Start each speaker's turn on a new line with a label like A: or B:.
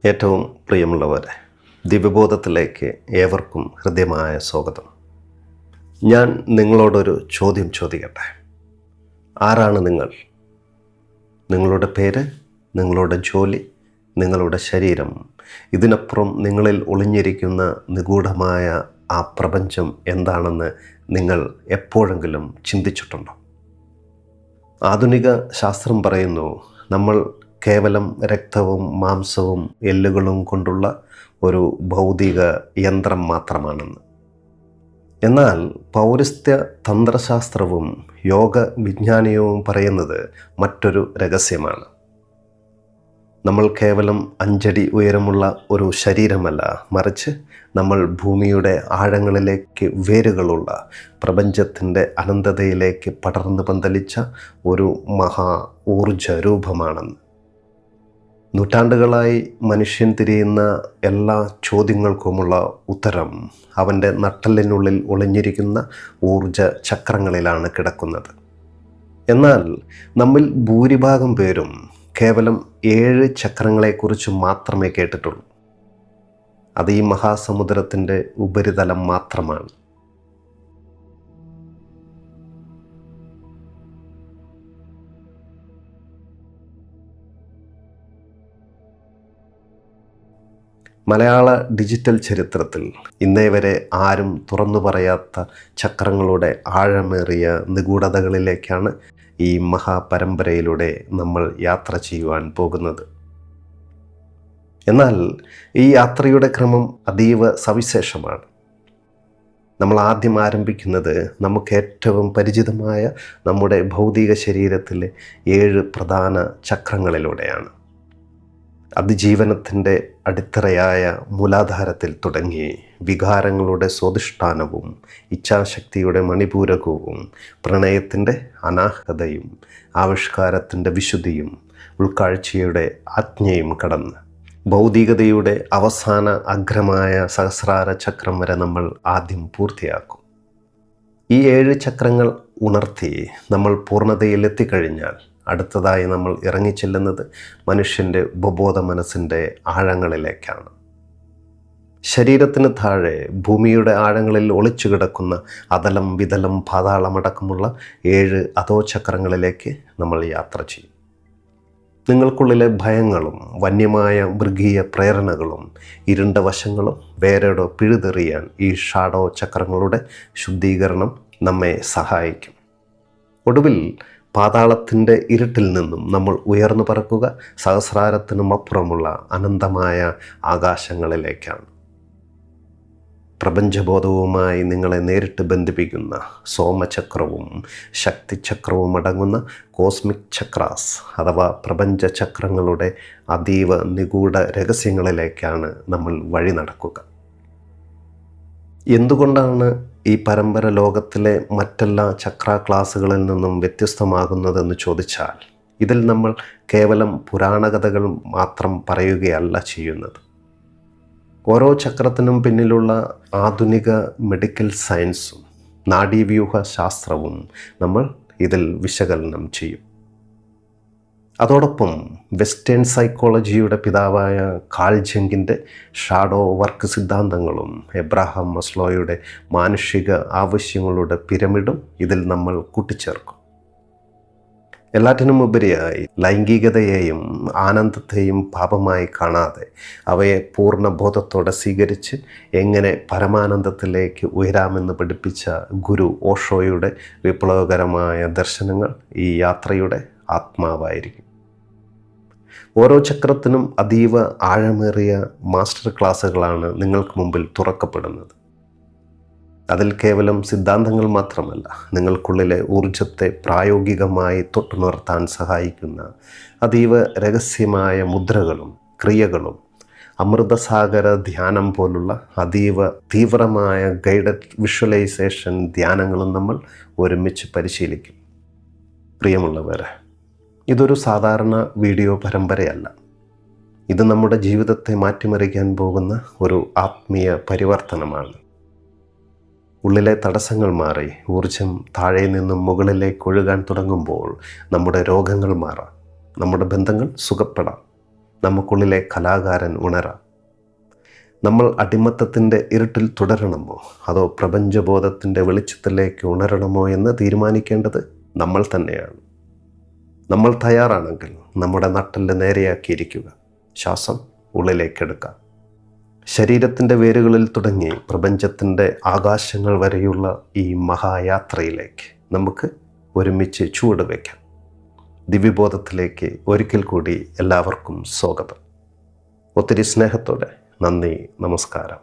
A: ഏറ്റവും പ്രിയമുള്ളവരെ, ദിവ്യബോധത്തിലേക്ക് ഏവർക്കും ഹൃദ്യമായ സ്വാഗതം. ഞാൻ നിങ്ങളോടൊരു ചോദ്യം ചോദിക്കട്ടെ. ആരാണ് നിങ്ങൾ? നിങ്ങളുടെ പേര്, നിങ്ങളുടെ ജോലി, നിങ്ങളുടെ ശരീരം, ഇതിനപ്പുറം നിങ്ങളിൽ ഒളിഞ്ഞിരിക്കുന്ന നിഗൂഢമായ ആ പ്രപഞ്ചം എന്താണെന്ന് നിങ്ങൾ എപ്പോഴെങ്കിലും ചിന്തിച്ചിട്ടുണ്ടോ? ആധുനിക ശാസ്ത്രം പറയുന്നു, നമ്മൾ കേവലം രക്തവും മാംസവും എല്ലുകളും കൊണ്ടുള്ള ഒരു ഭൗതിക യന്ത്രം മാത്രമാണെന്ന്. എന്നാൽ പൗരസ്ത്യ തന്ത്രശാസ്ത്രവും യോഗ വിജ്ഞാനവും പറയുന്നത് മറ്റൊരു രഹസ്യമാണ്. നമ്മൾ കേവലം 5 അടി ഉയരമുള്ള ഒരു ശരീരമല്ല, മറിച്ച് നമ്മൾ ഭൂമിയുടെ ആഴങ്ങളിലേക്ക് വേരുകളുള്ള പ്രപഞ്ചത്തിൻ്റെ അനന്തതയിലേക്ക് പടർന്നു പന്തലിച്ച ഒരു മഹാ ഊർജ രൂപമാണെന്ന്. നൂറ്റാണ്ടുകളായി മനുഷ്യൻ തിരിയുന്ന എല്ലാ ചോദ്യങ്ങൾക്കുമുള്ള ഉത്തരം അവൻ്റെ നട്ടെല്ലിനുള്ളിൽ ഒളിഞ്ഞിരിക്കുന്ന ഊർജ ചക്രങ്ങളിലാണ് കിടക്കുന്നത്. എന്നാൽ നമ്മിൽ ഭൂരിഭാഗം പേരും കേവലം 7 ചക്രങ്ങളെക്കുറിച്ച് മാത്രമേ കേട്ടിട്ടുള്ളൂ. അത് ഈ മഹാസമുദ്രത്തിൻ്റെ ഉപരിതലം മാത്രമാണ്. മലയാള ഡിജിറ്റൽ ചരിത്രത്തിൽ ഇന്നേ വരെ ആരും തുറന്നു പറയാത്ത ചക്രങ്ങളുടെ ആഴമേറിയ നിഗൂഢതകളിലേക്കാണ് ഈ മഹാപരമ്പരയിലൂടെ നമ്മൾ യാത്ര ചെയ്യുവാൻ പോകുന്നത്. എന്നാൽ ഈ യാത്രയുടെ ക്രമം അതീവ സവിശേഷമാണ്. നമ്മൾ ആദ്യം ആരംഭിക്കുന്നത് നമുക്ക് ഏറ്റവും പരിചിതമായ നമ്മുടെ ഭൗതിക ശരീരത്തിലെ 7 പ്രധാന ചക്രങ്ങളിലൂടെയാണ്. അതിജീവനത്തിൻ്റെ അടിത്തറയായ മൂലാധാരത്തിൽ തുടങ്ങി വികാരങ്ങളുടെ സ്വാധിഷ്ഠാനവും ഇച്ഛാശക്തിയുടെ മണിപൂരകവും പ്രണയത്തിൻ്റെ അനാഹതയും ആവിഷ്കാരത്തിൻ്റെ വിശുദ്ധിയും ഉൾക്കാഴ്ചയുടെ ആജ്ഞയും കടന്ന് ഭൗതികതയുടെ അവസാന അഗ്രമായ സഹസ്രാര ചക്രം വരെ നമ്മൾ ആദ്യം പൂർത്തിയാക്കും. ഈ 7 ചക്രങ്ങൾ ഉണർത്തി നമ്മൾ പൂർണ്ണതയിൽ എത്തിക്കഴിഞ്ഞാൽ അടുത്തതായി നമ്മൾ ഇറങ്ങിച്ചെല്ലുന്നത് മനുഷ്യൻ്റെ ഉപബോധ മനസ്സിൻ്റെ ആഴങ്ങളിലേക്കാണ്. ശരീരത്തിന് താഴെ ഭൂമിയുടെ ആഴങ്ങളിൽ ഒളിച്ചു കിടക്കുന്ന അതലം, വിതലം, പാതാളമടക്കമുള്ള 7 അധോചക്രങ്ങളിലേക്ക് നമ്മൾ യാത്ര ചെയ്യും. നിങ്ങൾക്കുള്ളിലെ ഭയങ്ങളും വന്യമായ മൃഗീയ പ്രേരണകളും ഇരുണ്ട വശങ്ങളും വേരോടെ പിഴുതെറിയാൻ ഈ ഷാഡോ ചക്രങ്ങളുടെ ശുദ്ധീകരണം നമ്മെ സഹായിക്കും. ഒടുവിൽ പാതാളത്തിൻ്റെ ഇരുട്ടിൽ നിന്നും നമ്മൾ ഉയർന്നു പറക്കുക സഹസ്രാരത്തിനും അപ്പുറമുള്ള അനന്തമായ ആകാശങ്ങളിലേക്കാണ്. പ്രപഞ്ചബോധവുമായി നിങ്ങളെ നേരിട്ട് ബന്ധിപ്പിക്കുന്ന സോമചക്രവും ശക്തിചക്രവും അടങ്ങുന്ന കോസ്മിക് ചക്രാസ് അഥവാ പ്രപഞ്ച ചക്രങ്ങളുടെ അതീവ നിഗൂഢ രഹസ്യങ്ങളിലേക്കാണ് നമ്മൾ വഴി നടക്കുക. എന്തുകൊണ്ടാണ് ഈ പരമ്പര ലോകത്തിലെ മറ്റെല്ലാ ചക്ര ക്ലാസുകളിൽ നിന്നും വ്യത്യസ്തമാകുന്നതെന്ന് ചോദിച്ചാൽ, ഇതിൽ നമ്മൾ കേവലം പുരാണകഥകൾ മാത്രം പറയുകയല്ല ചെയ്യുന്നത്. ഓരോ ചക്രത്തിനും പിന്നിലുള്ള ആധുനിക മെഡിക്കൽ സയൻസും നാഡീവ്യൂഹ ശാസ്ത്രവും നമ്മൾ ഇതിൽ വിശകലനം ചെയ്യും. അതോടൊപ്പം വെസ്റ്റേൺ സൈക്കോളജിയുടെ പിതാവായ കാൾ ജങ്ങിൻ്റെ ഷാഡോ വർക്ക് സിദ്ധാന്തങ്ങളും എബ്രഹാം മസ്ലോയുടെ മാനുഷിക ആവശ്യങ്ങളുടെ പിരമിഡും ഇതിൽ നമ്മൾ കൂട്ടിച്ചേർക്കും. എല്ലാറ്റിനും ഉപരിയായി ലൈംഗികതയെയും ആനന്ദത്തെയും പാപമായി കാണാതെ അവയെ പൂർണ്ണ ബോധത്തോടെ സ്വീകരിച്ച് എങ്ങനെ പരമാനന്ദത്തിലേക്ക് ഉയരാമെന്ന് പഠിപ്പിച്ച ഗുരു ഓഷോയുടെ വിപ്ലവകരമായ ദർശനങ്ങൾ ഈ യാത്രയുടെ ആത്മാവായിരിക്കും. ഓരോ ചക്രത്തിനും അതീവ ആഴമേറിയ മാസ്റ്റർ ക്ലാസ്സുകളാണ് നിങ്ങൾക്ക് മുമ്പിൽ തുറക്കപ്പെടുന്നത്. അതിൽ കേവലം സിദ്ധാന്തങ്ങൾ മാത്രമല്ല, നിങ്ങൾക്കുള്ളിലെ ഊർജത്തെ പ്രായോഗികമായി തൊട്ടുണർത്താൻ സഹായിക്കുന്ന അതീവ രഹസ്യമായ മുദ്രകളും ക്രിയകളും അമൃതസാഗര ധ്യാനം പോലുള്ള അതീവ തീവ്രമായ ഗൈഡഡ് വിഷ്വലൈസേഷൻ ധ്യാനങ്ങളും നമ്മൾ ഒരുമിച്ച് പരിശീലിക്കും. പ്രിയമുള്ളവരെ, ഇതൊരു സാധാരണ വീഡിയോ പരമ്പരയല്ല. ഇത് നമ്മുടെ ജീവിതത്തെ മാറ്റിമറിക്കാൻ പോകുന്ന ഒരു ആത്മീയ പരിവർത്തനമാണ്. ഉള്ളിലെ തടസ്സങ്ങൾ മാറി ഊർജം താഴെ നിന്നും മുകളിലേക്ക് ഒഴുകാൻ തുടങ്ങുമ്പോൾ നമ്മുടെ രോഗങ്ങൾ മാറാം, നമ്മുടെ ബന്ധങ്ങൾ സുഖപ്പെടാം, നമുക്കുള്ളിലെ കലാകാരൻ ഉണരാം. നമ്മൾ അടിമത്തത്തിൻ്റെ ഇരുട്ടിൽ തുടരണമോ അതോ പ്രപഞ്ചബോധത്തിൻ്റെ വെളിച്ചത്തിലേക്ക് ഉണരണമോ എന്ന് തീരുമാനിക്കേണ്ടത് നമ്മൾ തന്നെയാണ്. നമ്മൾ തയ്യാറാണെങ്കിൽ നമ്മുടെ നട്ടെല്ല് നേരെയാക്കിയിരിക്കുക, ശ്വാസം ഉള്ളിലേക്കെടുക്കാം. ശരീരത്തിൻ്റെ വേരുകളിൽ തുടങ്ങി പ്രപഞ്ചത്തിൻ്റെ ആകാശങ്ങൾ വരെയുള്ള ഈ മഹായാത്രയിലേക്ക് നമുക്ക് ഒരുമിച്ച് ചുവട് വയ്ക്കാം. ദിവ്യബോധത്തിലേക്ക് ഒരിക്കൽ കൂടി എല്ലാവർക്കും സ്വാഗതം. ഒത്തിരി സ്നേഹത്തോടെ നന്ദി, നമസ്കാരം.